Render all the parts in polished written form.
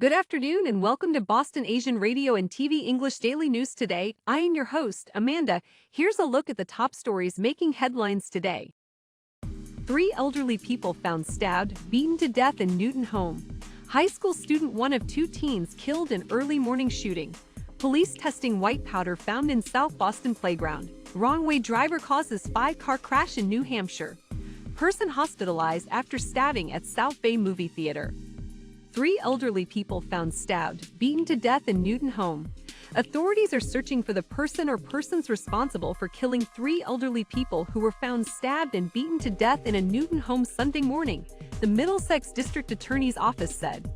Good afternoon and welcome to Boston Asian Radio and TV English Daily News Today. I am your host, Amanda. Here's a look at the top stories making headlines today. 3 elderly people found stabbed, beaten to death in Newton home. High school student one of 2 teens killed in early morning shooting. Police testing white powder found in South Boston playground. Wrong-way driver causes 5-car crash in New Hampshire. Person hospitalized after stabbing at South Bay movie theater. 3 elderly people found stabbed, beaten to death in Newton home. Authorities are searching for the person or persons responsible for killing 3 elderly people who were found stabbed and beaten to death in a Newton home Sunday morning, the Middlesex District Attorney's Office said.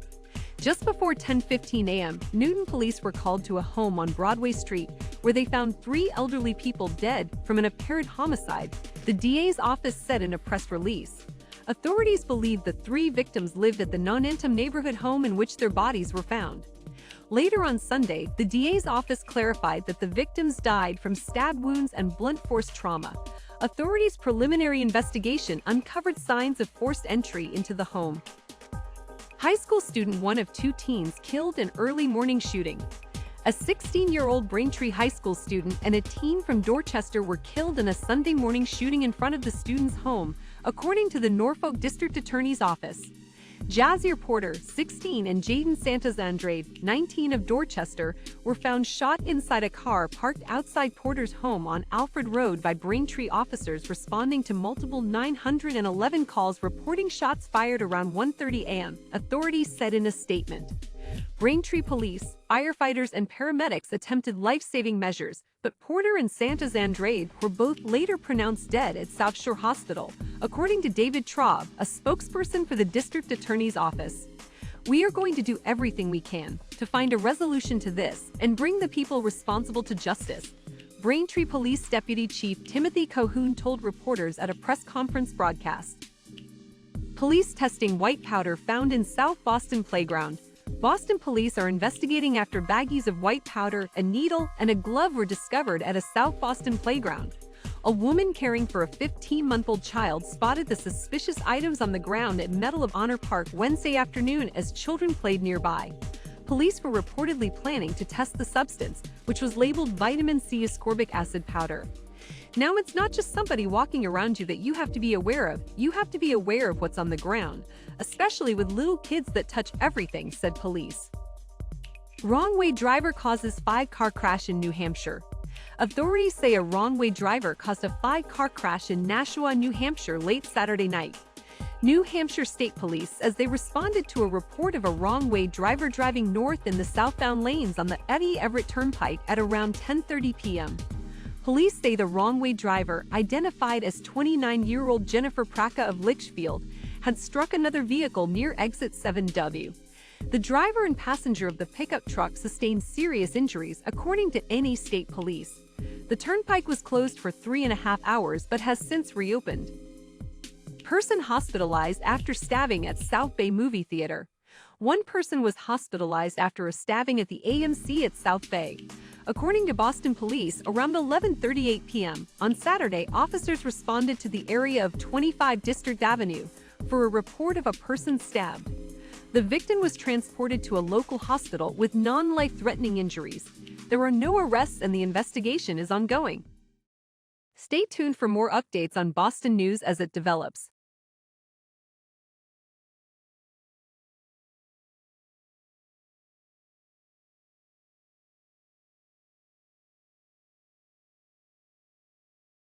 Just before 10:15 a.m., Newton police were called to a home on Broadway Street where they found 3 elderly people dead from an apparent homicide, the DA's office said in a press release. Authorities believe the 3 victims lived at the Nonentum neighborhood home in which their bodies were found. Later on Sunday, the DA's office clarified that the victims died from stab wounds and blunt force trauma. Authorities' preliminary investigation uncovered signs of forced entry into the home. High school student one of 2 teens killed in early morning shooting. A 16-year-old Braintree High School student and a teen from Dorchester were killed in a Sunday morning shooting in front of the student's home, according to the Norfolk District Attorney's Office. Jazier Porter, 16, and Jaden Santos-Andrade, 19 of Dorchester, were found shot inside a car parked outside Porter's home on Alfred Road by Braintree officers responding to multiple 911 calls reporting shots fired around 1:30 a.m., authorities said in a statement. Braintree police, firefighters, and paramedics attempted life-saving measures, but Porter and Santos-Andrade were both later pronounced dead at South Shore Hospital, according to David Traub, a spokesperson for the District Attorney's Office. "We are going to do everything we can to find a resolution to this and bring the people responsible to justice," Braintree Police Deputy Chief Timothy Cohoon told reporters at a press conference broadcast. Police testing white powder found in South Boston playground. Boston police are investigating after baggies of white powder, a needle, and a glove were discovered at a South Boston playground. A woman caring for a 15-month-old child spotted the suspicious items on the ground at Medal of Honor Park Wednesday afternoon as children played nearby. Police were reportedly planning to test the substance, which was labeled vitamin C ascorbic acid powder. Now, it's not just somebody walking around you that you have to be aware of. You have to be aware of what's on the ground, especially with little kids that touch everything, said police. Wrong-way driver causes 5-car crash in New Hampshire. Authorities say a wrong-way driver caused a 5-car crash in Nashua, New Hampshire late Saturday night. New Hampshire State Police, as they responded to a report of a wrong-way driver driving north in the southbound lanes on the Eddie Everett Turnpike at around 10:30 p.m. Police say the wrong-way driver, identified as 29-year-old Jennifer Praka of Litchfield, had struck another vehicle near exit 7W. The driver and passenger of the pickup truck sustained serious injuries, according to NA State Police. The turnpike was closed for 3.5 hours but has since reopened. Person hospitalized after stabbing at South Bay movie theater. 1 person was hospitalized after a stabbing at the AMC at South Bay. According to Boston police, around 11:38 p.m. on Saturday, officers responded to the area of 25 District Avenue for a report of a person stabbed. The victim was transported to a local hospital with non-life-threatening injuries. There are no arrests and the investigation is ongoing. Stay tuned for more updates on Boston news as it develops.